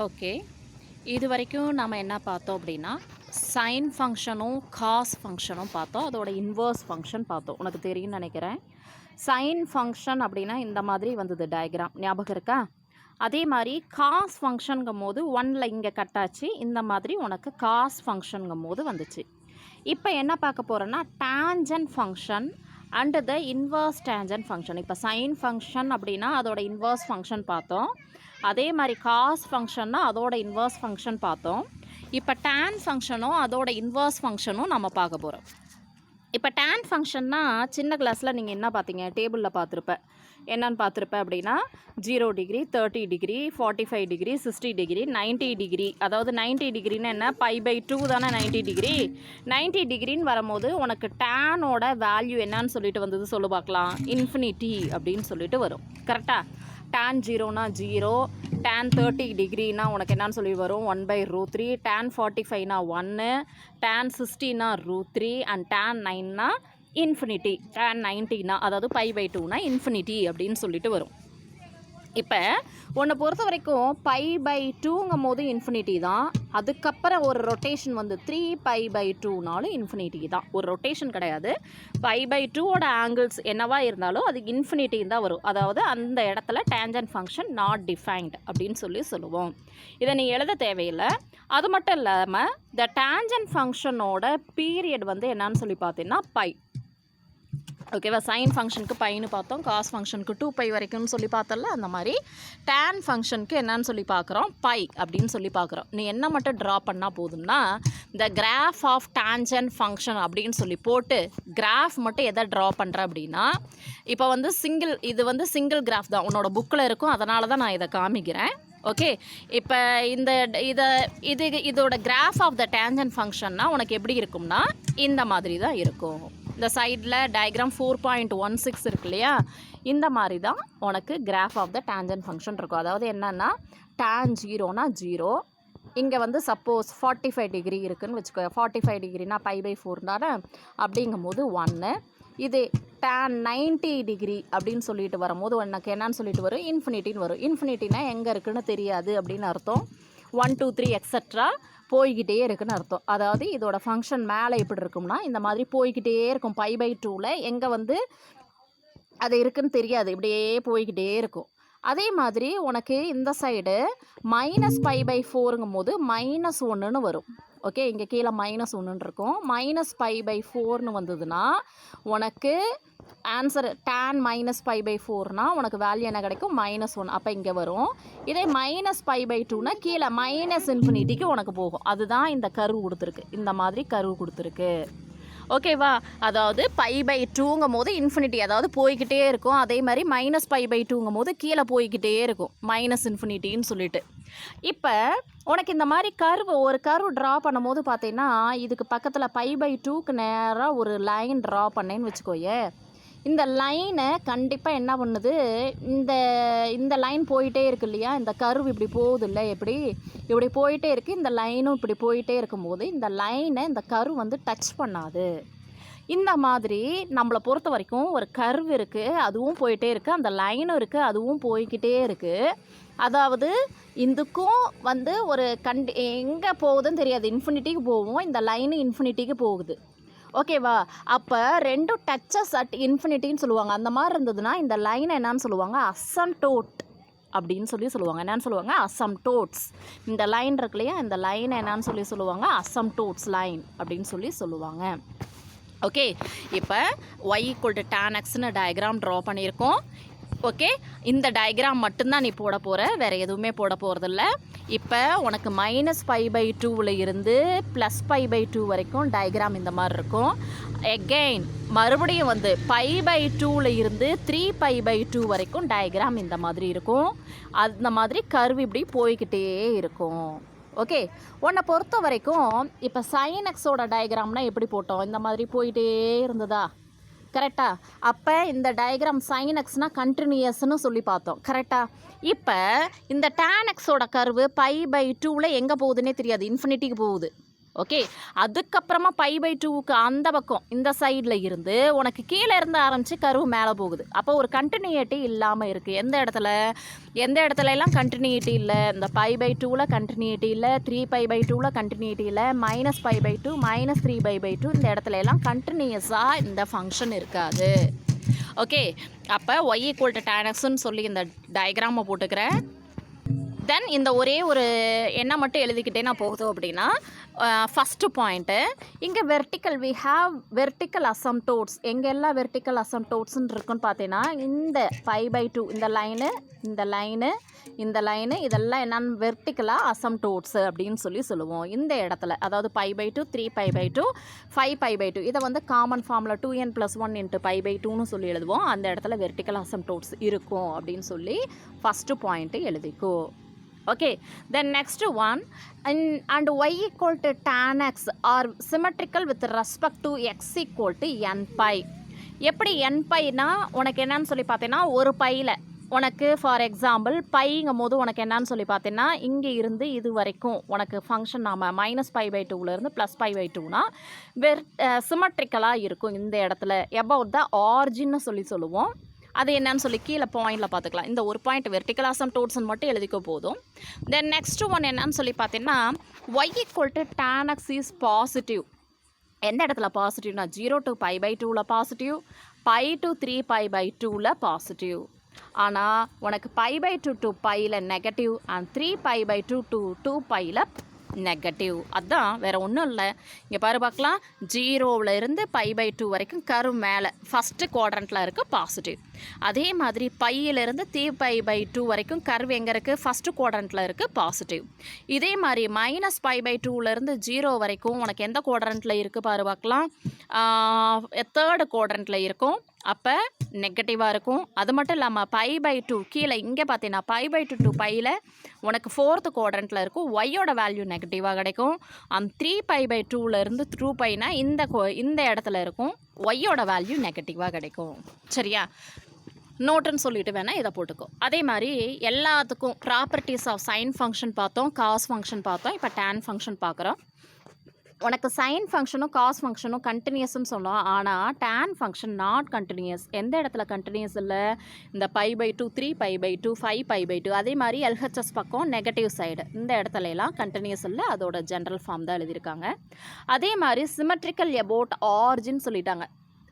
Okay. இதுவரைக்கும் நம்ம என்ன பார்த்தோம் அப்படின்னா, சைன் ஃபங்ஷனும், காஸ் ஃபங்ஷனும் பார்த்தோம். அதோட இன்வெர்ஸ் ஃபங்ஷன் பார்த்தோம். உனக்கு தெரியும்னு நினைக்கிறேன். சைன் ஃபங்ஷன் அப்படின்னா இந்த மாதிரி வந்தது டயக்ராம். ஞாபகம் இருக்கா? அதே மாதிரி காஸ் ஃபங்ஷனுங்கும்போது 1ல இங்கே கட்டாச்சு. இந்த மாதிரி உனக்கு காஸ் ஃபங்ஷனுங்கும்போது வந்துச்சு. இப்போ என்ன பார்க்க போகிறோன்னா, tangent function and the inverse tangent function. இப்போ சைன் ஃபங்ஷன் அப்படின்னா அதோட இன்வெர்ஸ் ஃபங்ஷன் பார்த்தோம். அதே மாதிரி காஸ் ஃபங்ஷன்னா அதோட இன்வெர்ஸ் ஃபங்ஷன் பார்த்தோம். இப்போ டேன் ஃபங்ஷனும் அதோட இன்வெர்ஸ் ஃபங்ஷனும் நம்ம பார்க்க போகிறோம். இப்போ டேன் ஃபங்ஷன்னா சின்ன கிளாஸில் நீங்கள் என்ன பார்த்தீங்க, டேபிளில் பார்த்துருப்ப. என்னன்னு பார்த்துருப்ப அப்படின்னா 0 degree, 30 degree, 45 degree, 60 degree, 90 degree. அதாவது 90 டிகிரின்னு என்ன, π/2 தானே 90 டிகிரி. 90 டிகிரின்னு வரும்போது உனக்கு டேனோட வேல்யூ என்னன்னு சொல்லிட்டு வந்தது சொல்லு பார்க்கலாம். இன்ஃபினிட்டி அப்படின்னு சொல்லிட்டு வரும். கரெக்டாக? tan 0னா 0, tan 30 டிகிரினா உனக்கு என்னன்னு சொல்லி வரும் 1/√3, tan 45னா 1, tan 60னா √3 அண்ட் tan 9னா இன்ஃபினிட்டி. tan 90னா அதாவது π/2னா இன்ஃபினிட்டி அப்படின்னு சொல்லிட்டு வரும். இப்போ உன்னை பொறுத்த வரைக்கும் π/2ங்கும் போது இன்ஃபினிட்டி தான். அதுக்கப்புறம் ஒரு ரொட்டேஷன் வந்து 3π/2னாலும் இன்ஃபினிட்டி தான். ஒரு ரொட்டேஷன் கிடையாது. π/2ஓட ஆங்கிள்ஸ் என்னவா இருந்தாலும் அது இன்ஃபினிட்டி தான் வரும். அதாவது அந்த இடத்துல டேன்ஜென்ட் ஃபங்க்ஷன் நாட் டிஃபைன்ட் அப்படின்னு சொல்லுவோம். இதை நீ எழுத தேவையில்லை. அது மட்டும் இல்லாமல் த டேன்ஜென்ட் ஃபங்க்ஷனோட பீரியட் வந்து என்னன்னு சொல்லி பார்த்தீங்கன்னா π. ஓகேவா? சைன் ஃபங்க்ஷனுக்கு பைன்னு பார்த்தோம், காஸ் ஃபங்க்ஷனுக்கு 2π வரைக்கும்னு சொல்லி பார்த்தல. அந்த மாதிரி டேன் ஃபங்க்ஷனுக்கு என்னன்னு சொல்லி பார்க்குறோம், π அப்படின்னு சொல்லி பார்க்குறோம். நீ என்ன மட்டும் ட்ரா பண்ணால் போதும்னா, the graph of tangent function அப்படின்னு சொல்லி போட்டு கிராஃப் மட்டும் எதை ட்ரா பண்ணுற அப்படின்னா, இப்போ வந்து இது வந்து சிங்கிள் கிராஃப் தான் உன்னோட புக்கில் இருக்கும். அதனால தான் நான் இதை காமிக்கிறேன். ஓகே. இப்போ இதோட கிராஃப் ஆஃப் த டேன்ஜென்ட் ஃபங்க்ஷன்னா உனக்கு எப்படி இருக்கும்னா இந்த மாதிரி தான் இருக்கும். இந்த சைடில் டயக்ராம் 4.16 இருக்கு இல்லையா, இந்த மாதிரி தான் உனக்கு graph of the tangent function இருக்கும். அதாவது என்னென்னா tan 0னா 0, இங்கே வந்து சப்போஸ் 45 டிகிரி இருக்குதுன்னு வச்சுக்கோ. 45 டிகிரினா π/4 தானே. அப்படிங்கும்போது 1. இது tan 90 டிகிரி அப்படின்னு சொல்லிட்டு வரும்போது உனக்கு என்னன்னு சொல்லிட்டு வரும், இன்ஃபினிட்டின்னு வரும். இன்ஃபினிட்டினா எங்கே இருக்குதுன்னு தெரியாது அப்படின்னு அர்த்தம். 1 2 3 எக்ஸட்ரா போய்கிட்டே இருக்குன்னு அர்த்தம். அதாவது இதோட ஃபங்க்ஷன் மேலே எப்படி இருக்கும்னா இந்த மாதிரி போய்கிட்டே இருக்கும். π/2ல் எங்கே வந்து அது இருக்குன்னு தெரியாது, இப்படியே போய்கிட்டே இருக்கும். அதே மாதிரி உனக்கு இந்த சைடு -π/4ங்கும் போது -1ன்னு வரும். ஓகே, இங்கே கீழே -1ன்னு இருக்கும். -π/4ன்னு வந்ததுன்னா உனக்கு ஆன்சர் tan -π/4னா உனக்கு வேல்யூ என்ன கிடைக்கும், -1. அப்போ இங்கே வரும். இதே -π/2னா கீழே −∞ உனக்கு போகும். அதுதான் இந்த கர்வ் கொடுத்துருக்கு. இந்த மாதிரி கர்வ் கொடுத்துருக்கு. ஓகேவா? அதாவது π/2ங்கும் போது இன்ஃபினிட்டி, அதாவது போய்கிட்டே இருக்கும். அதே மாதிரி -π/2ங்கும் போது கீழே போய்கிட்டே இருக்கும், -∞ சொல்லிட்டு. இப்போ உனக்கு இந்த மாதிரி ஒரு கர்வ் ட்ரா பண்ணும் போது பார்த்தீங்கன்னா, இதுக்கு பக்கத்தில் π/2க்கு நேராக ஒரு லைன் ட்ரா பண்ணேன்னு வச்சுக்கோயே. இந்த லைனை கண்டிப்பாக என்ன பண்ணுது, இந்த லைன் போயிட்டே இருக்கு இல்லையா, இந்த கர்வ் இப்படி போகுது இல்லை, இப்படி போயிட்டே இருக்குது. இந்த லைனும் இப்படி போயிட்டே இருக்கும்போது இந்த லைனை இந்த கர்வ் வந்து டச் பண்ணாது. இந்த மாதிரி நம்மளை பொறுத்த வரைக்கும் ஒரு கர்வ் இருக்குது, அதுவும் போயிட்டே இருக்குது. அந்த லைனும் இருக்குது, அதுவும் போய்கிட்டே இருக்குது. அதாவது இதுக்கும் வந்து ஒரு எங்கே போகுதுன்னு தெரியாது, இன்ஃபினிட்டிக்கு போகும். இந்த லைனு இன்ஃபினிட்டிக்கு போகுது. ஓகேவா? அப்போ ரெண்டும் டச்சஸ் அட் இன்ஃபினிட்டின்னு சொல்லுவாங்க. அந்த மாதிரி இருந்ததுன்னா இந்த லைனை என்னன்னு சொல்லுவாங்க, அசம்டோட் அப்படின்னு சொல்லுவாங்க. என்னன்னு சொல்லுவாங்க, அசம்டோட்ஸ். இந்த லைன் இருக்கு இல்லையா, இந்த லைனை என்னன்னு சொல்லுவாங்க, அசம்டோட்ஸ் லைன் அப்படின்னு சொல்லுவாங்க. ஓகே. இப்போ y = tan xன்னு டயக்ராம் ட்ரா பண்ணியிருக்கோம். ஓகே, இந்த டயக்ராம் மட்டும்தான் நீ போட போகிற, வேறு எதுவுமே போட போகிறதில்ல. இப்போ உனக்கு -π/2ல் இருந்து +π/2 வரைக்கும் டயக்ராம் இந்த மாதிரி இருக்கும். எகெயின் மறுபடியும் வந்து π/2ல் இருந்து 3π/2 வரைக்கும் டயக்ராம் இந்த மாதிரி இருக்கும். அந்த மாதிரி கர்வ் இப்படி போய்கிட்டே இருக்கும். ஓகே, உன்னை பொறுத்த வரைக்கும் இப்போ sin xோட டயக்ராம்னால் எப்படி போட்டோம், இந்த மாதிரி போயிட்டே இருந்ததா? கரெக்டாக? அப்போ இந்த டயக்ராம் sin xனா கண்டினியூஸ்னு சொல்லி பார்த்தோம். கரெக்டாக? இப்போ இந்த tan xோட கர்வு π/2ல் எங்கே போகுதுன்னே தெரியாது, இன்ஃபினிட்டிக்கு போகுது. ஓகே, அதுக்கப்புறமா π/2க்கு அந்த பக்கம் இந்த சைடில் இருந்து உனக்கு கீழே இருந்து ஆரம்பித்து கர்வ் மேலே போகுது. அப்போ ஒரு கண்டினியூட்டி இல்லாமல் இருக்குது. எந்த இடத்துல எல்லாம் கண்டினியூட்டி இல்லை, இந்த π/2ல் கண்டினியூட்டி இல்லை, 3π/2ல் கண்டினியூட்டி இல்லை, -π/2 -3π/2 இந்த இடத்துல எல்லாம் கண்டினியூஸாக இந்த ஃபங்க்ஷன் இருக்காது. ஓகே, அப்போ y = tan xன்னு சொல்லி இந்த டயக்ராமை போட்டுக்கிறேன். தென் இந்த ஒரே ஒரு எண்ணை மட்டும் எழுதிக்கிட்டே நான் போகுது அப்படின்னா, ஃபஸ்ட்டு பாயிண்ட்டு இங்கே வி ஹாவ் வெர்டிக்கல் அசம்டோட்ஸ். எங்கெல்லாம் வெர்டிக்கல் அசம்டோட்ஸ்ன்னு இருக்குன்னு பார்த்தீங்கன்னா, இந்த π/2 இந்த லைனு இதெல்லாம் என்னென்னு வெர்டிக்கலாக அசம்டோட்ஸு அப்படின்னு சொல்லுவோம். இந்த இடத்துல அதாவது π/2 3π/2 5π/2 இதை வந்து காமன் ஃபார்மில் 2n+1 × π/2ன்னு சொல்லி எழுதுவோம். அந்த இடத்துல வெர்டிக்கல் அசம்டோட்ஸ் இருக்கும் அப்படின்னு சொல்லி ஃபஸ்ட்டு பாயிண்ட்டு எழுதிக்கோ. Okay, then next one, and y = tan x are symmetrical with respect to x = n⁻. எப்படி n⁻னா உனக்கு என்னன்னு சொல்லி பார்த்தீங்கன்னா, ஒரு பையில் உனக்கு ஃபார் எக்ஸாம்பிள் பைங்கும் போது உனக்கு என்னன்னு சொல்லி பார்த்தீங்கன்னா, இங்கே இருந்து இது வரைக்கும் உனக்கு ஃபங்க்ஷன் நாம் -π/2லேருந்து +π/2னா சிமெட்ரிக்கலாக இருக்கும். இந்த இடத்துல அபவுட் த ஆர்ஜின்னு சொல்லுவோம். அது என்னன்னு சொல்லி கீழே பாயிண்டில் பார்த்துக்கலாம். இந்த ஒரு பாயிண்ட் வெர்டிக்கல் அசம்டோட்ஸ்ன்னு மட்டும் எழுதிக்க போதும். தென் நெக்ஸ்ட் ஒன் என்னன்னு சொல்லி பார்த்தீங்கன்னா, y = tan x is positive. எந்த இடத்துல பாசிட்டிவ்னா 0 to π/2ல் பாசிட்டிவ், π to 3π/2ல் பாசிட்டிவ். ஆனால் உனக்கு π/2 to π negative and 3π/2 to 2π negative. அதுதான் வேறு ஒன்றும் இல்லை. இங்கே பார்க்கலாம், 0லேருந்து π/2 வரைக்கும் கர்வ் மேலே ஃபஸ்ட்டு குவாட்ரண்ட்டில் இருக்குது பாசிட்டிவ். அதே மாதிரி பையிலேருந்து 3π/2 வரைக்கும் கர்வ் எங்கே இருக்குது, ஃபஸ்ட்டு குவாட்ரண்ட்டில் இருக்குது பாசிட்டிவ். இதே மாதிரி -π/2லேருந்து 0 வரைக்கும் உனக்கு எந்த குவாட்ரண்ட்டில் இருக்குது பார்க்கலாம், தேர்டு குவாட்ரண்ட்டில் இருக்கும். அப்போ நெகட்டிவாக இருக்கும். அது மட்டும் இல்லாமல் π/2 கீழே இங்கே பார்த்தீங்கன்னா π/2 to π உனக்கு ஃபோர்த்து குவாட்ரண்ட்டில் இருக்கும். ஒய்யோட வேல்யூ நெகட்டிவாக கிடைக்கும். 3π/2லேருந்து 2πனா இந்த இடத்துல இருக்கும். ஒய்யோட வேல்யூ நெகட்டிவாக கிடைக்கும். சரியா, நோட்டுன்னு சொல்லிட்டு வேணால் இதை போட்டுக்கோ. அதே மாதிரி எல்லாத்துக்கும் ப்ராப்பர்ட்டிஸ் ஆஃப் சைன் ஃபங்க்ஷன் பார்த்தோம், காஸ் ஃபங்க்ஷன் பார்த்தோம். இப்போ tan ஃபங்க்ஷன் பார்க்குறோம். உனக்கு சைன் ஃபங்க்ஷனும் காஸ் ஃபங்க்ஷனும் கண்டினியூஸ்ன்னு சொல்லலாம். ஆனால் tan ஃபங்க்ஷன் நாட் கண்டினியூஸ். எந்த இடத்துல கண்டினியூஸ் இல்லை, இந்த π/2 3π/2 5π/2 அதே மாதிரி LHS பக்கம் நெகட்டிவ் சைடு இந்த இடத்துல எல்லாம் கண்டினியூஸ் இல்லை. அதோட ஜென்ரல் ஃபார்ம் தான் எழுதியிருக்காங்க. அதே மாதிரி சிமெட்ரிக்கல் அபவுட் ஆர்ஜின் சொல்லிட்டாங்க.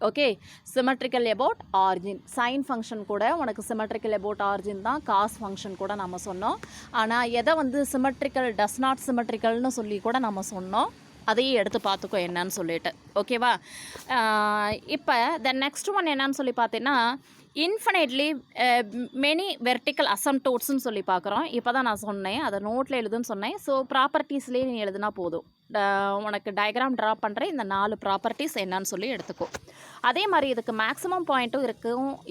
Okay, symmetrical about origin sign function கூட உனக்கு சிமெட்ரிக்கல் அபவுட் ஆர்ஜின் தான். காஸ் ஃபங்க்ஷன் கூட நம்ம சொன்னோம். ஆனால் எதை வந்து சிமெட்ரிக்கல் டஸ் நாட் சிமெட்ரிக்கல்னு சொல்லி கூட நம்ம சொன்னோம். அதையும் எடுத்து பார்த்துக்கோ என்னன்னு சொல்லிட்டு. ஓகேவா, இப்போ த நெக்ஸ்ட் ஒன் என்னன்னு சொல்லி பார்த்தீங்கன்னா, இன்ஃபினைட்லி மெனி வெர்டிக்கல் அசம்டோட்ஸ்ன்னு சொல்லி பார்க்குறோம். இப்போ தான் நான் சொன்னேன், அதை நோட்டில் எழுதுன்னு சொன்னேன். ஸோ ப்ராப்பர்ட்டிஸ்லேயே நீ எழுதுனா போதும். உனக்கு டயக்ராம் ட்ரா பண்ணுற இந்த 4 ப்ராப்பர்ட்டிஸ் என்னன்னு சொல்லி எடுத்துக்கோ. அதே மாதிரி இதுக்கு மேக்ஸிமம் பாயிண்ட்டும்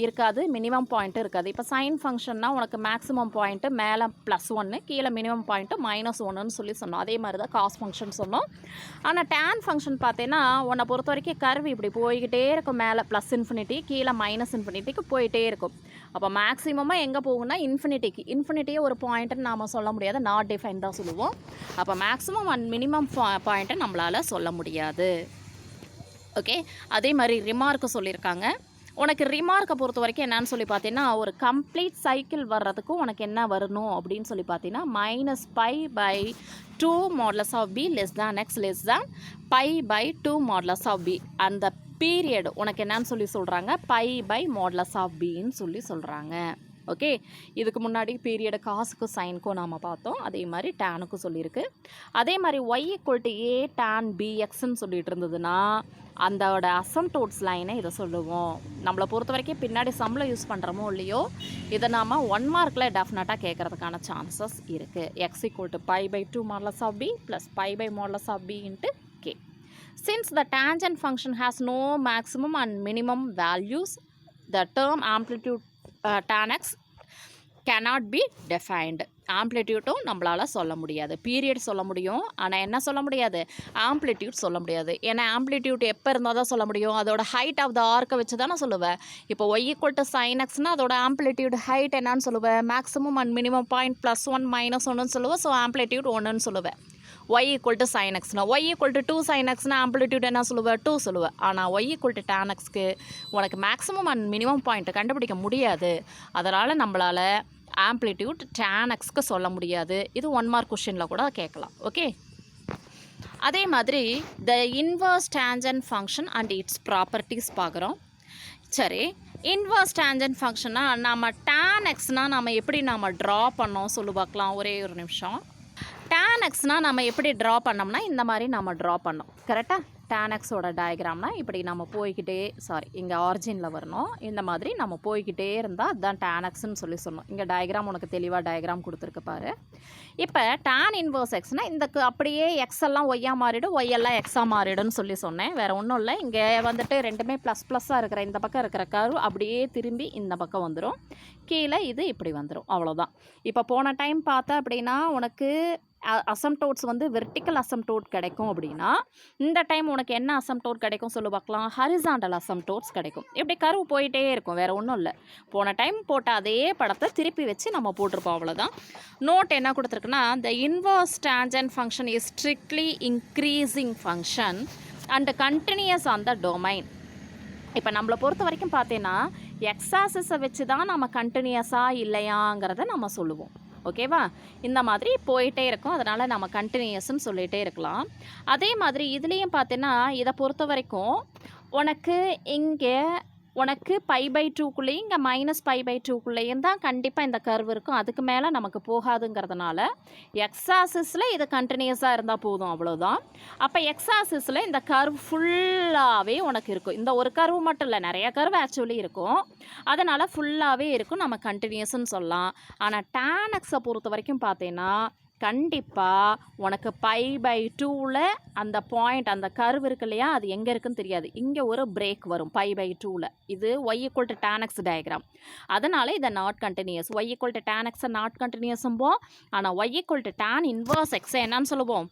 இருக்காது, மினிமம் பாயிண்ட்டும் இருக்காது. இப்போ சைன் ஃபங்க்ஷன்னா உனக்கு மேக்ஸிமம் பாயிண்ட்டு மேலே +1, கீழே மினிமம் பாயிண்ட்டு -1ன்னு சொல்லி சொன்னோம். அதே மாதிரி தான் காஸ் ஃபங்க்ஷன் சொன்னோம். ஆனால் tan ஃபங்க்ஷன் பார்த்தீங்கன்னா உன்னை பொறுத்த வரைக்கும் கர்வ் இப்படி போய்கிட்டே இருக்கும். மேலே +∞, கீழே -∞ போயிட்டே இருக்கும். அப்போ மேக்ஸிமமாக எங்கே போகும்னா இன்ஃபினிட்டியே ஒரு பாயிண்ட்டுன்னு நாம் சொல்ல முடியாது, நாட் டிஃபைன் தான் சொல்லுவோம். அப்போ மேக்ஸிமம் அண்ட் மினிமம் பாயிண்ட்டை நம்மளால் சொல்ல முடியாது. ஓகே, அதே மாதிரி ரிமார்க்கு சொல்லியிருக்காங்க. உனக்கு ரிமார்க்கை பொறுத்த வரைக்கும் என்னன்னு சொல்லி பார்த்தீங்கன்னா, ஒரு கம்ப்ளீட் சைக்கிள் வர்றதுக்கும் உனக்கு என்ன வரணும் அப்படின்னு சொல்லி பார்த்தீங்கன்னா, -π/2 modulus of b x π/2 modulus of b. அந்த பீரியட் உனக்கு என்னன்னு சொல்லி சொல்கிறாங்க, π/மாடுலஸ் ஆஃப் bன்னு சொல்லி சொல்கிறாங்க. ஓகே, இதுக்கு முன்னாடி பீரியடு காசுக்கும் சைனுக்கும் நாம் பார்த்தோம். அதே மாதிரி டேனுக்கும் சொல்லியிருக்கு. அதே மாதிரி y = a tan bxன்னு சொல்லிட்டு இருந்ததுன்னா அதோட அசம்டோட்ஸ் லைனை இதை சொல்லுவோம். நம்மளை பொறுத்த வரைக்கும் பின்னாடி சம்மில் யூஸ் பண்ணுறோமோ இல்லையோ, இதை நாம் 1 மார்க்கில் டெஃபினட்டாக கேட்குறதுக்கான சான்சஸ் இருக்குது. x = π/2 மாடுலஸ் ஆஃப் b + π/மாடுலஸ் of b × k. Since the tangent function has no maximum and minimum values, the term amplitude tan x cannot be defined. ஆம்ப்ளிடியூட்டும் நம்மளால் சொல்ல முடியாது. பீரியட் சொல்ல முடியும், ஆனால் என்ன சொல்ல முடியாது, ஆம்ப்ளிடியூட் சொல்ல முடியாது. ஏன்னா ஆம்ப்ளிடியூட் எப்போ இருந்தால் தான் சொல்ல முடியும், அதோட ஹைட் ஆஃப் த ஆர்க்கை வச்சு தானே சொல்லுவேன். இப்போ y = sin xனா அதோட ஆம்ப்ளிடியூட் ஹைட் என்னன்னு சொல்லுவேன், மேக்ஸிமம் அண்ட் மினிமம் பாயிண்ட் +1 -1ன்னு சொல்லுவேன். ஸோ ஆம்ப்ளிடியூட் 1ன்னு சொல்லுவேன். y ஈக்குவல் டு சைன் எக்ஸ்னா y ஈக்குவல் டு 2 சைன் எக்ஸ்னா ஆம்பிளிடியூட் என்ன சொல்லுவேன் 2 சொல்லுவேன். ஆனால் y ஈக்குவல் டு tan எக்ஸ்க்கு உனக்கு மேக்ஸிமம் அண்ட் மினிமம் பாயிண்ட்டை கண்டுபிடிக்க முடியாது. அதனால் நம்மளால் ஆம்பிளிடியூட் tan எக்ஸ்க்கு சொல்ல முடியாது. இது 1 மார்க் கொஷினில் கூட கேட்கலாம். ஓகே, அதே மாதிரி த inverse tangent function and it's properties பார்க்குறோம். சரி, இன்வர்ஸ் டேஞ்சன்ட் ஃபங்க்ஷன்னா நம்ம tan எக்ஸ்னால் நம்ம எப்படி நம்ம ட்ரா பண்ணோம் சொல்லி பார்க்கலாம். ஒரே ஒரு நிமிஷம். tan எக்ஸ்னால் நம்ம எப்படி ட்ரா பண்ணோம்னா இந்த மாதிரி நம்ம ட்ரா பண்ணோம். கரெக்டாக tan எக்ஸோட டயக்ராம்னா இப்படி நம்ம போய்கிட்டே இங்கே ஆரிஜினில் வரணும். இந்த மாதிரி நம்ம போய்கிட்டே இருந்தால் அதுதான் tan எக்ஸ்ன்னு சொல்லி சொன்னோம். இங்கே டயக்ராம் உனக்கு தெளிவாக டயக்ராம் கொடுத்துருக்கு பாரு. இப்போ tan இன்வர்ஸ் எக்ஸ்னால் இந்த அப்படியே எக்ஸ் எல்லாம் ஒய்யாக மாறிடும், ஒய் எல்லாம் எக்ஸாக மாறிடும்னு சொல்லி சொன்னேன். வேறு ஒன்றும் இல்லை. இங்கே வந்துட்டு ரெண்டுமே ++ஆக இருக்கிற இந்த பக்கம் இருக்கிற கர்வ் அப்படியே திரும்பி இந்த பக்கம் வந்துடும். கீழே இது இப்படி வந்துடும். அவ்வளோதான். இப்போ போன டைம் பார்த்தா அப்படின்னா உனக்கு அசம்டோட்ஸ் வந்து வெர்டிக்கல் அசம்டோட் கிடைக்கும். அப்படின்னா இந்த டைம் உனக்கு என்ன அசம்டோட் கிடைக்கும் சொல்லி பார்க்கலாம். ஹரிசாண்டல் அசம்டோட்ஸ் கிடைக்கும். இப்படி கர்வ் போயிட்டே இருக்கும். வேறு ஒன்றும் இல்லை. போன டைம் போட்ட அதே படத்தை திருப்பி வச்சு நம்ம போட்டிருப்போம். அவ்வளோதான். நோட் என்ன கொடுத்துருக்குன்னா, the inverse tangent function is strictly increasing function and continuous on the domain. இப்போ நம்மளை பொறுத்த வரைக்கும் பார்த்தீங்கன்னா எக்ஸாசிஸை வச்சு தான் நம்ம கண்டினியூஸாக இல்லையாங்கிறத நம்ம சொல்லுவோம். ஓகேவா? இந்த மாதிரி போயிட்டே இருக்கும். அதனால் நம்ம கண்டினியூஸ்ன்னு சொல்லிகிட்டே இருக்கலாம். அதே மாதிரி இதுலேயும் பார்த்தீங்கன்னா இதை பொறுத்த வரைக்கும் உனக்கு இங்கே உனக்கு π/2க்குள்ளேயும் இங்கே -π/2க்குள்ளேயும் தான் கண்டிப்பாக இந்த கர்வ் இருக்கும். அதுக்கு மேலே நமக்கு போகாதுங்கிறதுனால எக்ஸாசிஸில் இது கண்டினியூஸாக இருந்தால் போதும். அவ்வளோதான். அப்போ எக்ஸாசிஸில் இந்த கர்வ் ஃபுல்லாகவே உனக்கு இருக்கும். இந்த ஒரு கர்வ் மட்டும் இல்லை, நிறைய கர்வ் ஆக்சுவலி இருக்கும். அதனால் ஃபுல்லாகவே இருக்கும். நம்ம கண்டினியூஸ்ன்னு சொல்லலாம். ஆனால் tan எக்ஸை பொறுத்த வரைக்கும் பார்த்தீங்கன்னா கண்டிப்பாக உனக்கு π/2ல் அந்த பாயிண்ட் அந்த கர்வ் இருக்கு இல்லையா, அது எங்கே இருக்குன்னு தெரியாது. இங்கே ஒரு பிரேக் வரும் π/2ல். இது y equal to tan x diagram. அதனால் இதை not continuous. y equal to tan x not கண்டினியூஸும்போம். ஆனால் y equal to tan inverse x என்னன்னு சொல்லுவோம்,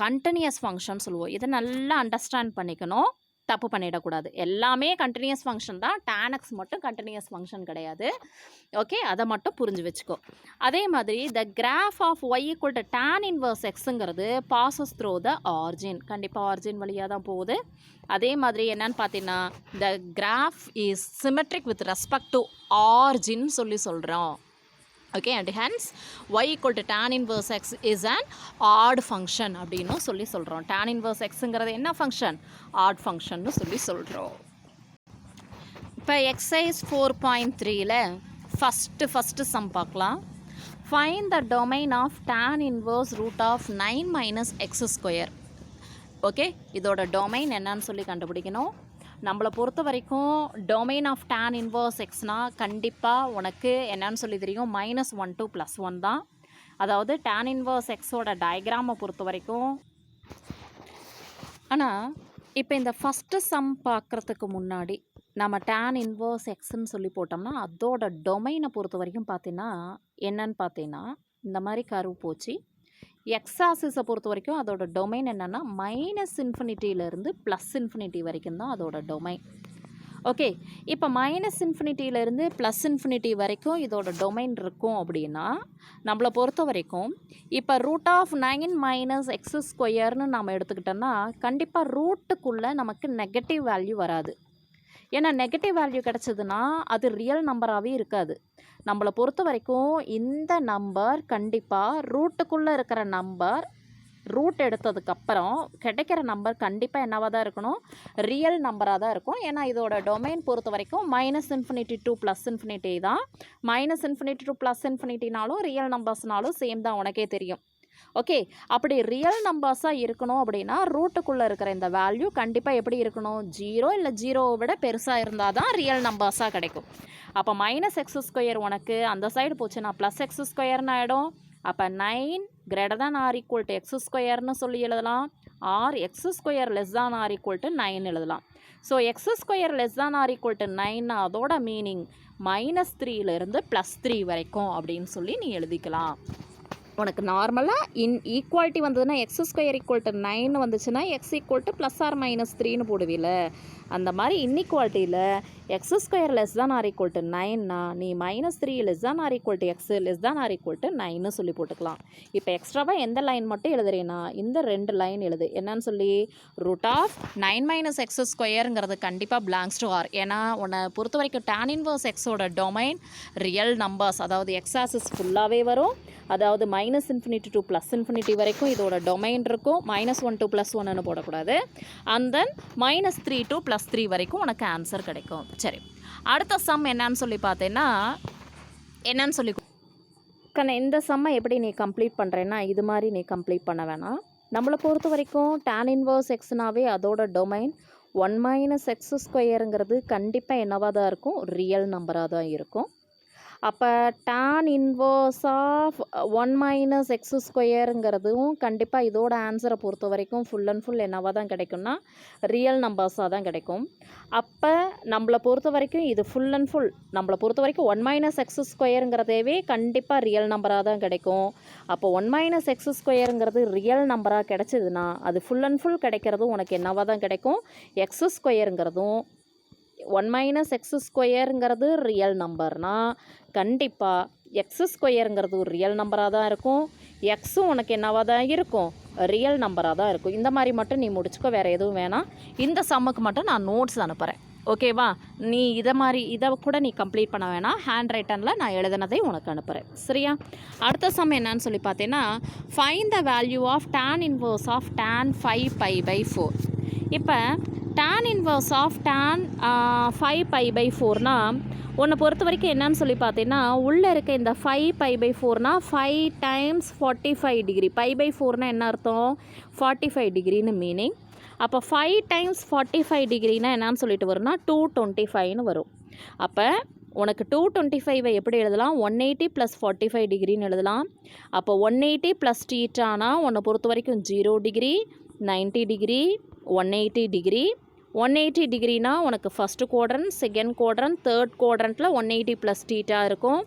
கண்டினியூஸ் ஃபங்க்ஷன் சொல்லுவோம். இதை நல்லா அண்டர்ஸ்டாண்ட் பண்ணிக்கணும். தப்பு பண்ணிடக்கூடாது. எல்லாமே கண்டினியூஸ் ஃபங்க்ஷன் தான். tan x மட்டும் கண்டினியூஸ் ஃபங்க்ஷன் கிடையாது. ஓகே, அதை மட்டும் புரிஞ்சு வச்சுக்கோ. அதே மாதிரி the graph of y equal to tan inverse எக்ஸுங்கிறது பாசஸ் த்ரூ த ஆர்ஜின். கண்டிப்பாக ஆர்ஜின் வழியாக தான் போகுது. அதே மாதிரி என்னன்னு பார்த்தீங்கன்னா the graph is symmetric with respect to origin சொல்லி சொல்கிறோம். Okay, and hence y equal to tan inverse x is an odd function அப்படின்னு சொல்லி சொல்கிறோம். tan இன்வர்ஸ் எக்ஸுங்கிறது என்ன ஃபங்க்ஷன்? ஆட் ஃபங்க்ஷன்னு சொல்லி சொல்கிறோம். இப்போ எக்ஸசைஸ் 4.3ல் ஃபஸ்ட்டு சம் பார்க்கலாம். Find the domain of tan inverse root of 9 - x². Okay, இதோட டொமைன் என்னன்னு சொல்லி கண்டுபிடிக்கணும். நம்மளை பொறுத்த வரைக்கும் டொமைன் ஆஃப் tan இன்வர்ஸ் எக்ஸ்னால் கண்டிப்பாக உனக்கு என்னன்னு சொல்லி தெரியும், -1 to +1 தான். அதாவது tan இன்வர்ஸ் எக்ஸோட டயக்ராமை பொறுத்த வரைக்கும். ஆனால் இப்போ இந்த ஃபஸ்ட்டு சம் பார்க்குறதுக்கு முன்னாடி நம்ம tan இன்வர்ஸ் எக்ஸ்ன்னு சொல்லி போட்டோம்னா அதோட டொமைனை பொறுத்த வரைக்கும் பார்த்தீங்கன்னா என்னன்னு பார்த்தீங்கன்னா இந்த மாதிரி கர்வ் போச்சு. எக்ஸாசிஸை பொறுத்த வரைக்கும் அதோட டொமைன் என்னென்னா -∞ +∞ வரைக்கும் தான் அதோட டொமைன். ஓகே, இப்போ -∞ +∞ வரைக்கும் இதோட டொமைன் இருக்கும். அப்படின்னா நம்மளை பொறுத்த வரைக்கும் இப்போ √9 - x² நம்ம எடுத்துக்கிட்டோன்னா கண்டிப்பாக ரூட்டுக்குள்ளே நமக்கு நெகட்டிவ் வேல்யூ வராது. ஏன்னா நெகட்டிவ் வேல்யூ கிடச்சதுன்னா அது ரியல் நம்பராகவே இருக்காது. நம்மளை பொறுத்த வரைக்கும் இந்த நம்பர் கண்டிப்பாக ரூட்டுக்குள்ளே இருக்கிற நம்பர் ரூட் எடுத்ததுக்கப்புறம் கிடைக்கிற நம்பர் கண்டிப்பாக என்னவாக தான் இருக்கணும், ரியல் நம்பராக தான் இருக்கும். ஏன்னா இதோட டொமைன் பொறுத்த வரைக்கும் -∞ to +∞ தான். -∞ to +∞ ரியல் நம்பர்ஸ்னாலும் சேம் தான், உனக்கே தெரியும். ஓகே, அப்படி ரியல் நம்பர்ஸாக இருக்கணும் அப்படின்னா ரூட்டுக்குள்ளே இருக்கிற இந்த வேல்யூ கண்டிப்பாக எப்படி இருக்கணும், 0 இல்லை 0வை விட பெருசாக இருந்தால் தான் ரியல் நம்பர்ஸாக கிடைக்கும். அப்போ -x² உனக்கு அந்த சைடு போச்சுன்னா +x² ஆகிடும். அப்போ 9 ≥ x² சொல்லி எழுதலாம். ஆர் x² ≤ 9 எழுதலாம். ஸோ x² ≤ 9 அதோட மீனிங் -3 + 3 வரைக்கும் அப்படின்னு சொல்லி நீ எழுதிக்கலாம். உனக்கு நார்மலாக ஈக்குவாலிட்டி வந்ததுன்னா எக்ஸ் ஸ்கொயர் ஈக்குவல் டு 9 வந்துச்சுன்னா x equal to plus or minus 3ன்னு போடுவீல. அந்த மாதிரி இன்இக்வாலிட்டியில் x square less than or equal to 9னா நீ -3 less than or equal to x less than or equal to 9ன்னு சொல்லி போட்டுக்கலாம். இப்போ எக்ஸ்ட்ராவாக எந்த லைன் மட்டும் எழுதுறேன்னா இந்த 2 லைன் எழுது. என்னன்னு சொல்லி ரூட் ஆஃப் 9 - எக்ஸ் ஸ்கொயருங்கிறது கண்டிப்பாக பிலாங்ஸ் டு ஆர். ஏன்னா உன்னை பொறுத்த வரைக்கும் tan இன்வர்ஸ் எக்ஸோட டொமைன் ரியல் நம்பர்ஸ், அதாவது எக்ஸ் ஆக்சிஸ் ஃபுல்லாகவே வரும். அதாவது -∞ to +∞ வரைக்கும் இதோட டொமைன் இருக்கும். -1 to +1ன்னு போடக்கூடாது. அண்ட் தென் -3 to +3 வரைக்கும் உனக்கு ஆன்சர் கிடைக்கும். சரி, அடுத்த சம் என்னன்னு சொல்லி பார்த்தேன்னா இந்த சம்மை எப்படி நீ கம்ப்ளீட் பண்ணுறேன்னா இது மாதிரி நீ கம்ப்ளீட் பண்ண வேணாம். நம்மளை பொறுத்த வரைக்கும் tan இன்வர்ஸ் எக்ஸ்னாவே அதோட டொமைன் 1 - எக்ஸ் ஸ்கொயருங்கிறது கண்டிப்பாக என்னவாக தான் இருக்கும், ரியல் நம்பராக தான் இருக்கும். அப்போ tan இன்வர்ஸ் ஆஃப் 1 - எக்ஸ் ஸ்கொயருங்கிறதும் கண்டிப்பாக இதோட ஆன்சரை பொறுத்த வரைக்கும் ஃபுல் அண்ட் ஃபுல் என்னவாக தான் கிடைக்கும்னா ரியல் நம்பர்ஸாக தான் கிடைக்கும். அப்போ நம்மளை பொறுத்த வரைக்கும் இது ஃபுல் அண்ட் ஃபுல் நம்மளை பொறுத்த வரைக்கும் 1 - எக்ஸ் ஸ்கொயருங்கிறதேவே கண்டிப்பாக ரியல் நம்பராக தான் கிடைக்கும். அப்போ 1 - எக்ஸ் ஸ்கொயருங்கிறது ரியல் நம்பராக கிடைச்சதுன்னா அது ஃபுல் அண்ட் ஃபுல் கிடைக்கிறதும் உனக்கு என்னவாக தான் கிடைக்கும், எக்ஸ் ஸ்கொயருங்கிறதும் 1 - எக்ஸ் ஸ்கொயருங்கிறது ரியல் நம்பர்னா கண்டிப்பாக எக்ஸ் ஸ்கொயருங்கிறது ஒரு ரியல் நம்பராக தான் இருக்கும். எக்ஸும் உனக்கு என்னவாக தான் இருக்கும், ரியல் நம்பராக தான் இருக்கும். இந்த மாதிரி மட்டும் நீ முடிச்சுக்கோ, வேறு எதுவும் வேணாம். இந்த சம்முக்கு மட்டும் நான் நோட்ஸ் அனுப்புகிறேன். ஓகேவா? நீ இதை கூட நீ கம்ப்ளீட் பண்ண வேணாம். ஹேண்ட் ரைட்டனில் நான் எழுதினதை உனக்கு அனுப்புகிறேன். சரியா? அடுத்த சம் என்னன்னு சொல்லி பார்த்தீங்கன்னா find the value of tan inverse of tan 5π/4. இப்போ tan இன்வர்ஸ் ஆஃப் tan 5π/4னா உன்னை பொறுத்த வரைக்கும் என்னன்னு சொல்லி பார்த்தீங்கன்னா உள்ளே இருக்க இந்த 5π/4னா 5 டைம்ஸ் 45 டிகிரி. π/4னா என்ன அர்த்தம், 45 டிகிரின்னு மீனிங். அப்போ 5 டைம்ஸ் 45 டிகிரினா என்னன்னு சொல்லிட்டு வரும்னா 225ன்னு வரும். அப்போ உனக்கு 225 எப்படி எழுதலாம், 180 + 45 டிகிரின்னு எழுதலாம். அப்போ 180 + θனா உன்னை பொறுத்த வரைக்கும் 0 டிகிரி, 90 டிகிரி, 180 டிகிரி. 180 டிகிரினா உனக்கு first quadrant, second quadrant, third குவாட்ரண்ட்டில் 180 + θ இருக்கும்.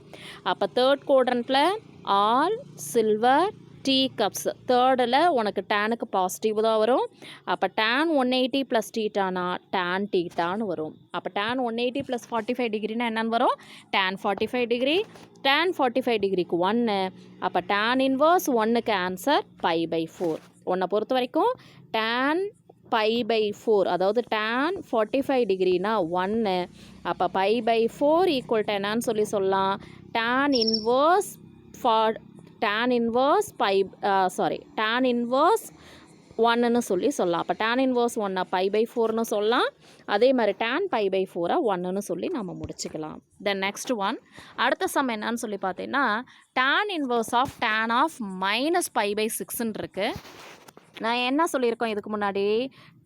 அப்போ தேர்ட் குவாட்ரண்ட்டில் ஆல் சில்வர் டீ கப்ஸ், தேர்டில் உனக்கு டேனுக்கு பாசிட்டிவ் தான் வரும். அப்போ tan 180 + θனா tan θன்னு வரும். அப்போ tan 180 + 45 டிகிரினா என்னென்னு வரும், tan 45 டிகிரி. tan 45 டிகிரிக்கு 1. அப்போ tan இன்வர்ஸ் 1க்கு ஆன்சர் π/4. உன்னை பொறுத்த வரைக்கும் tan π/4 அதாவது tan 45 டிகிரினா 1. அப்போ π/4 ஈக்குவல் டு என்னன்னு சொல்லலாம், tan இன்வர்ஸ் 1ன்னு சொல்லலாம். அப்போ tan இன்வர்ஸ் 1 π/4ன்னு சொல்லலாம். அதே மாதிரி tan π/4 1ன்னு சொல்லி நம்ம முடிச்சுக்கலாம். தென் நெக்ஸ்ட் ஒன், அடுத்த சம் என்னன்னு சொல்லி பார்த்தீங்கன்னா tan inverse of tan of -π/6ன்னு இருக்குது. நான் என்ன சொல்லியிருக்கோம் இதுக்கு முன்னாடி,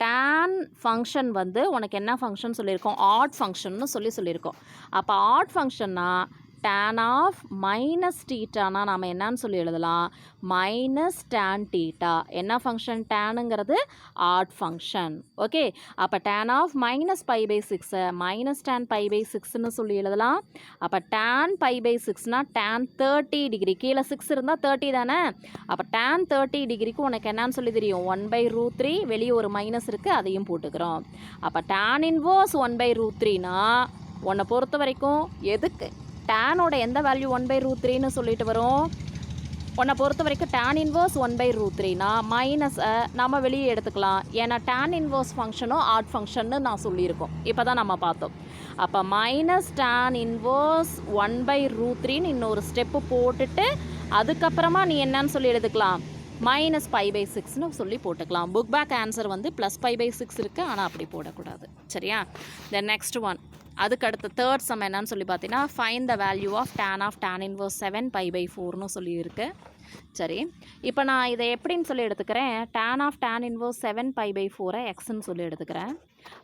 tan ஃபங்க்ஷன் வந்து உனக்கு என்ன ஃபங்க்ஷன் சொல்லியிருக்கோம், ஆட் ஃபங்க்ஷன்னு சொல்லியிருக்கோம். அப்போ ஆட் ஃபங்க்ஷன்னா tan ஆஃப் -θனா நாம் என்னன்னு சொல்லி எழுதலாம், -tan θ. என்ன ஃபங்க்ஷன், டேனுங்கிறது ஆட் ஃபங்க்ஷன். ஓகே, அப்போ tan ஆஃப் -π/6 -tan π/6ன்னு சொல்லி எழுதலாம். அப்போ tan π/6னா tan 30 டிகிரி, கீழே 6 இருந்தால் 30 தானே. அப்போ tan 30 டிகிரிக்கு உனக்கு என்னன்னு சொல்லி தெரியும், 1/√3, வெளியே ஒரு மைனஸ் இருக்குது அதையும் போட்டுக்கிறோம். அப்போ tan இன்வர்ஸ் 1/√3னா உன்னை பொறுத்த வரைக்கும் எதுக்கு டேனோட எந்த வேல்யூ 1/√3ன்னு சொல்லிட்டு வரும், உன்னை பொறுத்த வரைக்கும் tan இன்வர்ஸ் 1/√3னா மைனஸை நம்ம வெளியே எடுத்துக்கலாம். ஏன்னா tan இன்வர்ஸ் ஃபங்க்ஷனும் ஆட் ஃபங்க்ஷன்னு நான் சொல்லியிருக்கோம், இப்போ தான் நம்ம பார்த்தோம். அப்போ tan இன்வர்ஸ் 1/√3ன்னு இன்னொரு ஸ்டெப்பு போட்டுட்டு அதுக்கப்புறமா நீ என்னன்னு சொல்லி எடுத்துக்கலாம், -π/6ன்னு சொல்லி போட்டுக்கலாம். புக் பேக் ஆன்சர் வந்து +π/6 இருக்குது, ஆனால் அப்படி போடக்கூடாது. சரியா? தென் நெக்ஸ்ட் ஒன், அதுக்கு அடுத்த தேர்ட் சம் என்னன்னு சொல்லி பார்த்தீங்கன்னா find the value of tan inverse 7π/4ன்னு சொல்லியிருக்கு. சரி, இப்போ நான் இதை எப்படின்னு சொல்லி எடுத்துக்கிறேன், tan இன்வர்ஸ் 7π/4 எக்ஸ்ன்னு சொல்லி எடுத்துக்கிறேன்.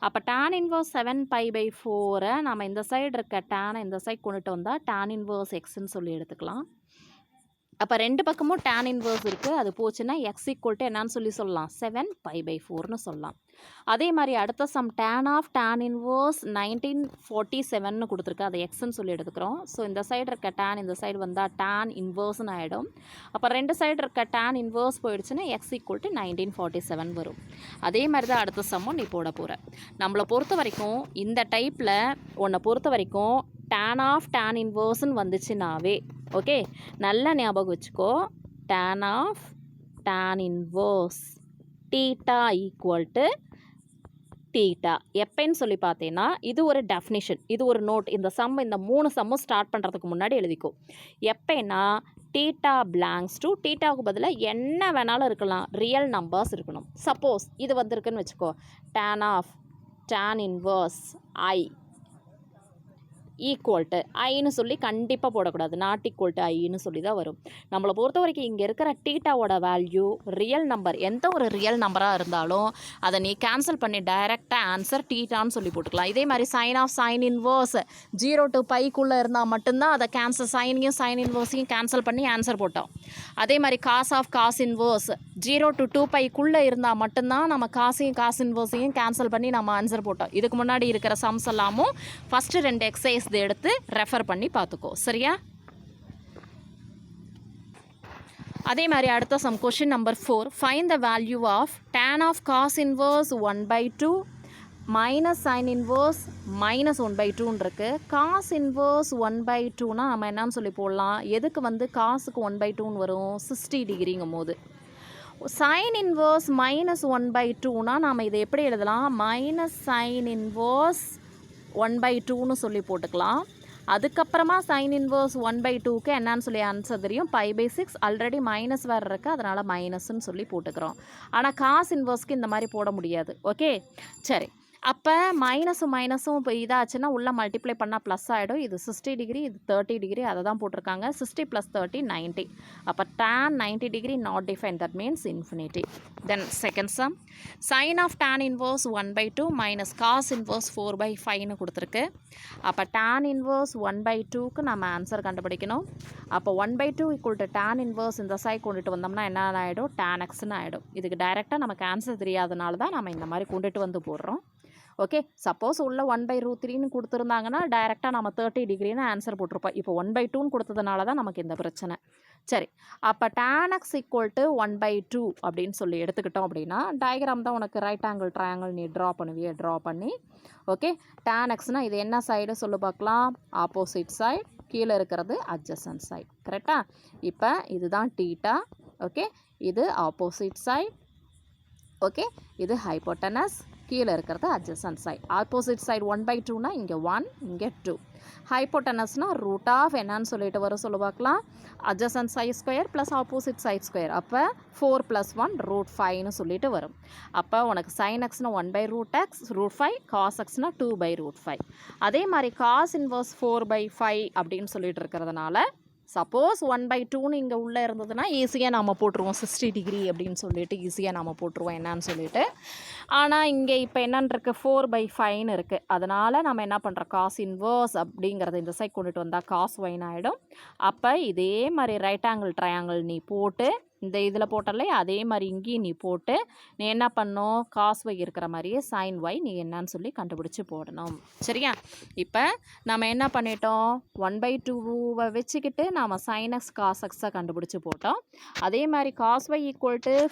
அப்போ tan இன்வர்ஸ் 7π/4 நம்ம இந்த சைடு இருக்க டேனை இந்த சைடு கொண்டுட்டு வந்தால் tan இன்வர்ஸ் எக்ஸ்ன்னு சொல்லி எடுத்துக்கலாம். அப்போ ரெண்டு பக்கமும் tan இன்வர்ஸ் இருக்குது, அது போச்சுன்னா எக்ஸ் ஈக்குவல் என்னன்னு சொல்லலாம், 7π/4ன்னு சொல்லலாம். அதே மாதிரி அடுத்த sum tan of tan inverse 1947ன்னு கொடுத்துருக்கு, அதை எக்ஸ்ன்னு சொல்லி எடுத்துக்கிறோம். ஸோ இந்த சைடு இருக்க tan இந்த சைடு வந்தால் tan இன்வர்ஸ்னு ஆகிடும். அப்போ ரெண்டு சைடு இருக்க tan இன்வர்ஸ் போயிடுச்சுன்னா எக்ஸ் ஈக்குவல் 1947 வரும். அதே மாதிரி தான் அடுத்த சம்மும் நீ போட போகிற. நம்மளை பொறுத்த வரைக்கும் இந்த டைப்பில் உன்னை பொறுத்த வரைக்கும் tan ஆஃப் tan இன்வர்ஸ்ன்னு வந்துச்சுனாவே ஓகே, நல்லா ஞாபகம் வச்சுக்கோ, tan of tan inverse theta equal to theta. எப்போன்னு சொல்லி பார்த்தீங்கன்னா இது ஒரு டெஃபினிஷன், இது ஒரு நோட். இந்த சம் இந்த 3 சம்மும் ஸ்டார்ட் பண்ணுறதுக்கு முன்னாடி எழுதிக்கோ. எப்போன்னா தீட்டா பிலாங்ஸ் டு, தீட்டாவுக்கு பதிலாக என்ன வேணாலும் இருக்கலாம், ரியல் நம்பர்ஸ் இருக்கணும். சப்போஸ் இது வந்திருக்குன்னு வச்சுக்கோ, tan of tan inverse I equal to ஐன்னு சொல்லி கண்டிப்பாக போடக்கூடாது, நாட் ஈக்குவல் டு ஐன்னு சொல்லி தான் வரும். நம்மளை பொறுத்த வரைக்கும் இங்கே இருக்கிற டீட்டாவோட வேல்யூ ரியல் நம்பர், எந்த ஒரு ரியல் நம்பராக இருந்தாலும் அதை நீ கேன்சல் பண்ணி டைரெக்டாக ஆன்சர் டீட்டான்னு சொல்லி போட்டுக்கலாம். இதே மாதிரி sine of sine inverse 0 to πக்குள்ளே இருந்தால் மட்டும்தான் அதை கேன்சல், சைனையும் சைன் இன்வர்ஸையும் கேன்சல் பண்ணி ஆன்சர் போட்டோம். அதே மாதிரி cos of cos inverse 0 to 2πக்குள்ளே இருந்தால் மட்டும்தான் நம்ம காசையும் காஸ் இன்வர்ஸையும் கேன்சல் பண்ணி நம்ம ஆன்சர் போட்டோம். இதுக்கு முன்னாடி இருக்கிற சம்ஸ் எல்லாமும் ஃபஸ்ட்டு 2 எக்ஸசைஸ் எடுத்து ரெஃபர் பண்ணி பார்த்துக்கோ, சரியா? அதே மாதிரி அடுத்த sum question number 4, find the value of tan of cos inverse 1/2 minus sine inverse minus 1/2ன்னு இருக்குது. காஸ் இன்வர்ஸ் 1/2னா நம்ம என்னன்னு சொல்லி போடலாம், எதுக்கு வந்து காசுக்கு 1/2ன்னு வரும், 60 டிகிரிங்கும் போது. சைன் இன்வர்ஸ் மைனஸ் 1/2னா நாம் இதை எப்படி எழுதலாம், மைனஸ் சைன் இன்வர்ஸ் 1/2ன்னு சொல்லி போட்டுக்கலாம். அதுக்கப்புறமா சைன் இன்வர்ஸ் 1/2க்கு என்னன்னு சொல்லி ஆன்சர் தெரியும், π/6. ஆல்ரெடி மைனஸ் வேறு இருக்குது, அதனால் மைனஸ்ன்னு சொல்லி போட்டுக்கிறோம். ஆனால் காஸ் இன்வர்ஸ்க்கு இந்த மாதிரி போட முடியாது. ஓகே, சரி. அப்போ மைனஸும் இப்போ இதாச்சுன்னா உள்ளே மல்டிப்ளை பண்ணால் ப்ளஸ் ஆகிடும். இது 60 டிகிரி, இது 30 டிகிரி, அதை தான் போட்டிருக்காங்க. 60 + 30 90. அப்போ tan 90 degree not define, that means infinity. Then second sum, sine of tan inverse 1/2 minus cos inverse 4/5ன்னு கொடுத்துருக்கு. அப்போ tan இன்வர்ஸ் 1/2க்கு நம்ம ஆன்சர் கண்டுபிடிக்கணும். அப்போ 1/2 = tan இன்வர்ஸ் இந்த சைடு கொண்டுட்டு வந்தோம்னா என்ன ஆகிடும், tan xன்னு ஆகிடும். இதுக்கு டைரெக்டாக நமக்கு ஆன்சர் தெரியாதனால தான் நம்ம இந்த மாதிரி கொண்டுட்டு வந்து போடுறோம். ஓகே, சப்போஸ் உள்ள 1/√3ன்னு கொடுத்துருந்தாங்கன்னா டைரெக்டாக நம்ம 30 டிகிரின்னு ஆன்சர் போட்டிருப்போம். இப்போ 1/2ன்னு கொடுத்ததுனால தான் நமக்கு இந்த பிரச்சனை. சரி, அப்போ tan x = 1/2 அப்படின்னு சொல்லி எடுத்துக்கிட்டோம் அப்படின்னா, டயக்ராம் தான் உனக்கு ரைட் ஆங்கிள் ட்ரையாங்கிள் நீ ட்ரா பண்ணுவியே, ட்ரா பண்ணி ஓகே, tan xனால் இது என்ன சைடு சொல்லு பார்க்கலாம், ஆப்போசிட் சைடு, கீழே இருக்கிறது அட்ஜசன்ட் சைடு, கரெக்டாக? இப்போ இதுதான் டீட்டா, ஓகே, இது ஆப்போசிட் சைடு, ஓகே, இது ஹைப்போட்டனஸ், கீழே இருக்கிறது அட்ஜசன்ட் சைடு. ஆப்போசிட் சைடு 1/2னா இங்கே 1, இங்கே 2. ஹைப்போட்டனஸ்னால் ரூட் ஆஃப் என்னன்னு சொல்லிட்டு வரும் சொல்லு பார்க்கலாம், adjacent side square plus opposite side square. அப்போ 4 + 1 √5ன்னு சொல்லிட்டு வரும். அப்போ உனக்கு sin xனா 1/√x, √5, cos xனா 2/√5. அதே மாதிரி காஸ் இன்வர்ஸ் 4/5 அப்படின்னு சொல்லிட்டு இருக்கிறதுனால சப்போஸ் 1/2ன்னு இங்கே உள்ளே இருந்ததுன்னா ஈஸியாக நம்ம போட்டுருவோம், 60 டிகிரி அப்படின்னு சொல்லிட்டு ஈஸியாக நம்ம போட்டுருவோம் என்னன்னு சொல்லிட்டு. ஆனால் இங்கே இப்போ என்னன்னு இருக்குது, 4/5ன்னு இருக்குது. அதனால் நம்ம என்ன பண்ணுறோம், காஸ் இன்வர்ஸ் அப்படிங்கிறது இந்த சைட் கொண்டுட்டு வந்தால் காஸ் ஒய்ன்னு ஆகிடும். அப்போ இதே மாதிரி ரைட் ஆங்கிள் ட்ரையாங்கிள் நீ போட்டு இந்த இதில் போட்டாலே அதே மாதிரி இங்கேயும் நீ போட்டு நீ என்ன பண்ணணும், காஸ் ஒய் இருக்கிற மாதிரியே சைன் ஒய் நீ என்னன்னு சொல்லி கண்டுபிடிச்சி போடணும், சரியா? இப்போ நம்ம என்ன பண்ணிட்டோம், 1/2வை வச்சுக்கிட்டு நாம் sin x cos xஐ கண்டுபிடிச்சி போட்டோம். அதே மாதிரி காஸ் ஒய் =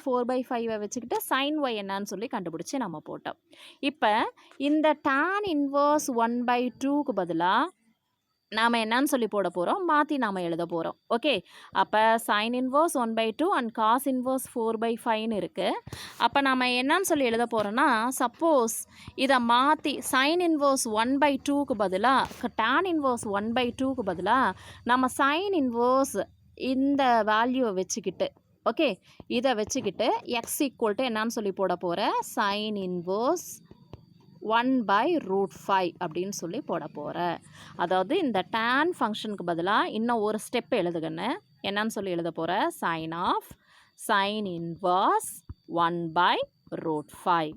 4/5வை வச்சுக்கிட்டு சைன் ஒய் என்னன்னு சொல்லி கண்டுபிடிச்சி நம்ம போட்டோம். இப்போ இந்த tan இன்வர்ஸ் 1/2க்கு பதிலாக நாம் என்னன்னு சொல்லி போட போகிறோம், மாற்றி நாம் எழுத போகிறோம். ஓகே, அப்போ sine inverse 1/2 and cos inverse 4/5ன்னு இருக்குது. அப்போ நம்ம என்னன்னு சொல்லி எழுத போகிறோன்னா, சப்போஸ் இதை மாற்றி சைன் இன்வர்ஸ் 1/2க்கு பதிலாக tan இன்வர்ஸ் 1/2க்கு பதிலாக நம்ம சைன் இன்வர்ஸ் இந்த வேல்யூவை வச்சுக்கிட்டு ஓகே, இதை வச்சுக்கிட்டு x = என்னன்னு சொல்லி போட போகிற, சைன் இன்வர்ஸ் 1/√5 அப்படின்னு சொல்லி போட போகிற. அதாவது இந்த tan ஃபங்க்ஷனுக்கு பதிலாக இன்னும் ஒரு ஸ்டெப் எழுதுகன்னு என்னன்னு சொல்லி எழுத போகிற, சைன் ஆஃப் சைன் இன்வர்ஸ் 1/√5.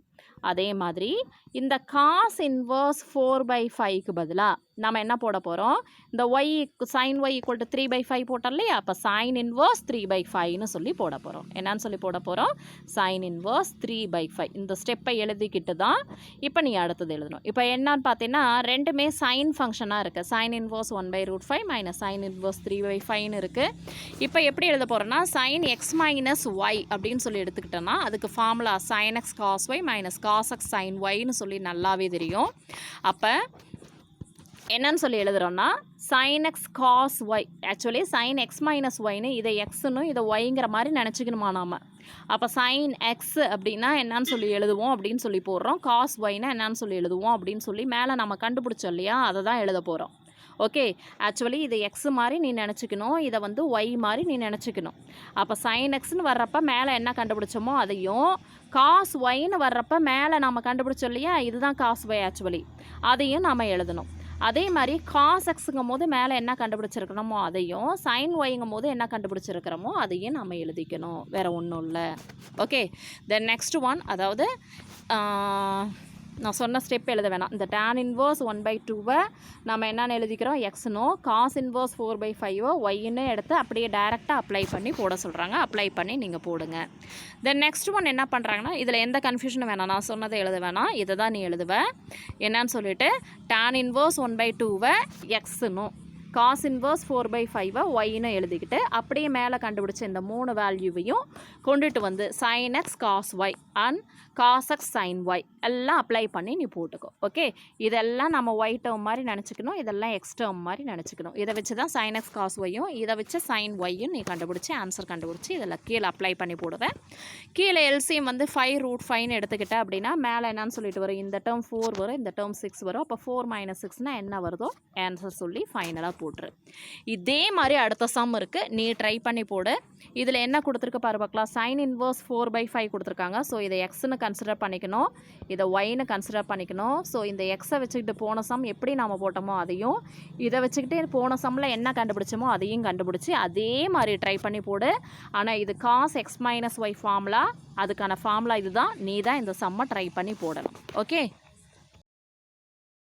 அதே மாதிரி இந்த காஸ் இன்வர்ஸ் 4/5க்கு பதிலாக நம்ம என்ன போட போகிறோம், இந்த y sine y equal to 3/5 போட்டோம் இல்லையா, அப்போ சைன் இன்வர்ஸ் 3/5ன்னு சொல்லி போட போகிறோம். என்னன்னு சொல்லி போட போகிறோம், சைன் இன்வர்ஸ் 3/5. இந்த ஸ்டெப்பை எழுதிக்கிட்டு தான் இப்போ நீ அடுத்தது எழுதணும். இப்போ என்னன்னு பார்த்தீங்கன்னா ரெண்டுமே சைன் ஃபங்க்ஷனாக இருக்குது. Sine inverse 1/√5 minus sine inverse 3/5ன்னு இருக்குது. இப்போ எப்படி எழுத போகிறோன்னா சைன் எக்ஸ் மைனஸ் ஒய் அப்படின்னு சொல்லி எடுத்துக்கிட்டோன்னா அதுக்கு formula sine x cos y minus cos x sine ஒய்ன்னு சொல்லி நல்லாவே தெரியும். அப்போ என்னன்னு சொல்லி எழுதுகிறோன்னா sine x cos y, actually sine x minus ஒய்னு இதை எக்ஸ்னு இதை ஒய்ங்கிற மாதிரி நினச்சிக்கணுமா நாம். அப்போ சைன் எக்ஸ் அப்படின்னா என்னன்னு சொல்லி எழுதுவோம் அப்படின்னு சொல்லி போடுறோம், காஸ் ஒய்னா என்னன்னு சொல்லி எழுதுவோம் அப்படின்னு சொல்லி மேலே நம்ம கண்டுபிடிச்சோம் இல்லையா, அதை தான் எழுத போகிறோம். ஓகே, ஆக்சுவலி இதை எக்ஸ் மாதிரி நீ நினச்சிக்கணும், இதை வந்து ஒய் மாதிரி நீ நினச்சிக்கணும். அப்போ சைன் எக்ஸ்னு வர்றப்ப மேலே என்ன கண்டுபிடிச்சோமோ அதையும், காஸ் ஒய்னு வர்றப்ப மேலே நம்ம கண்டுபிடிச்சோம் இல்லையா, இதுதான் காஸ் ஒய் ஆக்சுவலி, அதையும் நம்ம எழுதணும். அதே மாதிரி காஸ் எக்ஸுங்கும் போது மேலே என்ன கண்டுபிடிச்சிருக்கணுமோ அதையும், சைன் ஒய்ங்கும் போது என்ன கண்டுபிடிச்சிருக்கிறோமோ அதையும் நம்ம எழுதிக்கணும், வேறு ஒன்றும் இல்லை. ஓகே, தென் நெக்ஸ்ட் ஒன், அதாவது நான் சொன்ன ஸ்டெப் எழுத வேணாம். இந்த tan இன்வர்ஸ் 1/2 நம்ம என்னென்னு எழுதிக்கிறோம், எக்ஸ்னோ காஸ் இன்வர்ஸ் 4/5 ஒய்ன்னு எடுத்து அப்படியே டைரெக்டாக அப்ளை பண்ணி போட சொல்கிறாங்க. அப்ளை பண்ணி நீங்கள் போடுங்க. தென் நெக்ஸ்ட் ஒன் என்ன பண்ணுறாங்கன்னா, இதில் எந்த கன்ஃபியூஷனும் வேணாம், நான் சொன்னதை எழுத வேணாம், இதை தான் நீ எழுதுவ. என்னன்னு சொல்லிட்டு tan இன்வர்ஸ் 1/2 எக்ஸ்னோ காஸ் இன்வர்ஸ் 4/5 ஒய்ன்னு எழுதிக்கிட்டு அப்படியே மேலே கண்டுபிடிச்ச இந்த 3 வேல்யூவையும் கொண்டுட்டு வந்து sine x cos y and cos x sine y எல்லாம் அப்ளை பண்ணி நீ போட்டுக்கோ. ஓகே, இதெல்லாம் நம்ம ஒய் டேர்ம் மாதிரி நினச்சிக்கணும், இதெல்லாம் எக்ஸ் டேர்ம் மாதிரி நினச்சிக்கணும். இதை வச்சு தான் சைன் எக்ஸ் காஸ் ஒய்யும் இதை வச்சு சைன் ஒய்யும் நீ கண்டுபிடிச்சி ஆன்சர் கண்டுபிடிச்சி இதில் கீழே அப்ளை பண்ணி போடுவேன். கீழே எல்சிஎம் வந்து 5√5ன்னு எடுத்துக்கிட்டேன் அப்படின்னா மேலே என்னன்னு சொல்லிட்டு வரும், இந்த டேர்ம் 4 வரும், இந்த டேர்ம் 6 வரும். அப்போ 4 - 6னா என்ன வருதோ ஆன்சர் சொல்லி ஃபைனலாக போட்டுரு. இதே மாதிரி அடுத்த சம் இருக்குது, நீ ட்ரை பண்ணி போடு. இதில் என்ன கொடுத்துருக்கு பாரு பார்க்கலாம், சைன் இன்வர்ஸ் 4/5 கொடுத்துருக்காங்க. ஸோ இதை எக்ஸ்னு கன்சிடர் பண்ணிக்கணும், இதை ஒய்னு கன்சிடர் பண்ணிக்கணும். ஸோ இந்த எக்ஸை வச்சுக்கிட்டு போன சம் எப்படி நாம் போட்டோமோ அதையும், இதை வச்சுக்கிட்டு போன சம்மில் என்ன கண்டுபிடிச்சோமோ அதையும் கண்டுபிடிச்சி அதே மாதிரி ட்ரை பண்ணி போடு. ஆனால் இது cos x minus y formula, அதுக்கான ஃபார்முலா இதுதான், நீ தான் இந்த சம்மை ட்ரை பண்ணி போடணும். ஓகே.